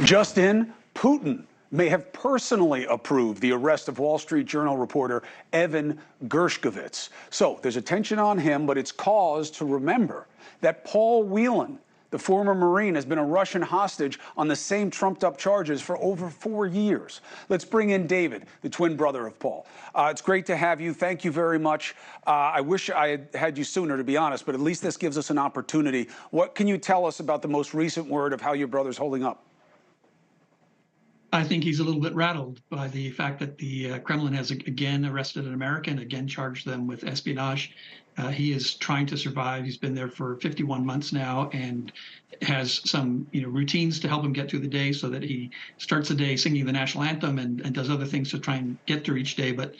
Just in, Putin may have personally approved the arrest of Wall Street Journal reporter Evan Gershkovich. So there's attention on him, but it's cause to remember that Paul Whelan, the former Marine, has been a Russian hostage on the same trumped-up charges for over 4 years. Let's bring in David, the twin brother of Paul. It's great to have you. Thank you very much. I wish I had had you sooner, to be honest, but at least this gives us an opportunity. What can you tell us about the most recent word of how your brother's holding up? I think he's a little bit rattled by the fact that the Kremlin has again arrested an American, again charged them with espionage. He is trying to survive. He's been there for 51 months now and has some routines to help him get through the day, so that he starts the day singing the national anthem and does other things to try and get through each day. But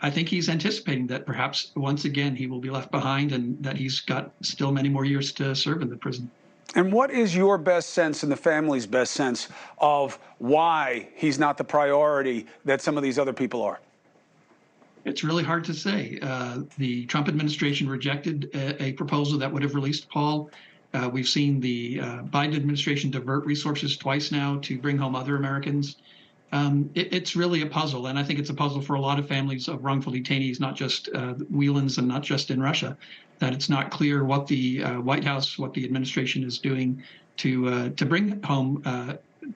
I think he's anticipating that perhaps once again he will be left behind, and that he's got still many more years to serve in the prison. And what is your best sense and the family's best sense of why he's not the priority that some of these other people are? It's really hard to say. The Trump administration rejected a proposal that would have released Paul. We've seen the Biden administration divert resources twice now to bring home other Americans. It's really a puzzle, and I think it's a puzzle for a lot of families of wrongful detainees, not just Whelans and not just in Russia, that it's not clear what the White House, what the administration is doing to bring home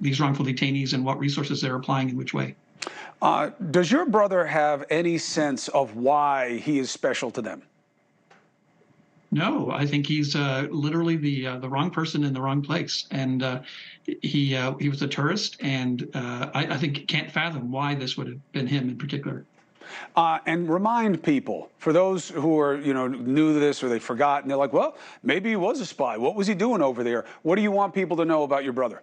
these wrongful detainees, and what resources they're applying in which way. Does your brother have any sense of why he is special to them? No, I think he's literally the wrong person in the wrong place, and he was a tourist, and I think he can't fathom why this would have been him in particular. And remind people, for those who are new to this, or they forgot, and they're like, well, maybe he was a spy. What was he doing over there? What do you want people to know about your brother?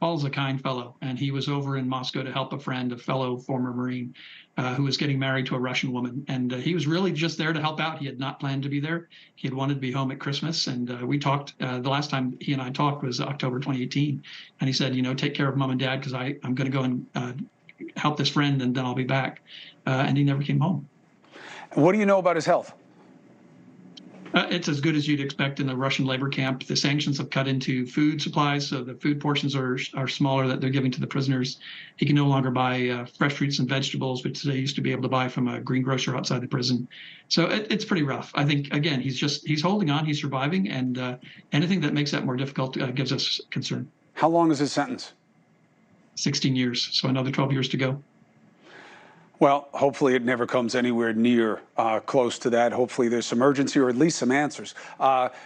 Paul's a kind fellow, and he was over in Moscow to help a friend, a fellow former Marine, who was getting married to a Russian woman. And he was really just there to help out. He had not planned to be there. He had wanted to be home at Christmas. And we talked, the last time he and I talked was October 2018. And he said, take care of mom and dad, because I'm going to go and help this friend, and then I'll be back. And he never came home. What do you know about his health? It's as good as you'd expect in a Russian labor camp. The sanctions have cut into food supplies, so the food portions are smaller that they're giving to the prisoners. He can no longer buy fresh fruits and vegetables, which they used to be able to buy from a greengrocer outside the prison. So it's pretty rough. I think, again, he's holding on, he's surviving, and anything that makes that more difficult gives us concern. How long is his sentence? 16 years, so another 12 years to go. Well, hopefully it never comes anywhere near close to that. Hopefully there's some urgency, or at least some answers.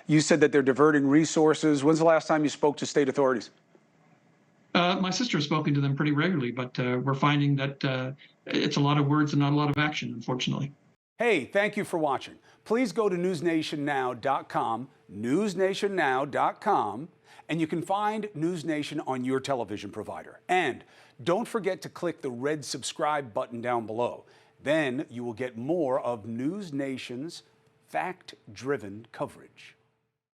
You said that they're diverting resources. When's the last time you spoke to state authorities? My sister has spoken to them pretty regularly, but we're finding that it's a lot of words and not a lot of action, unfortunately. Hey, thank you for watching. Please go to newsnationnow.com, newsnationnow.com, and you can find NewsNation on your television provider. And don't forget to click the red subscribe button down below. Then you will get more of NewsNation's fact-driven coverage.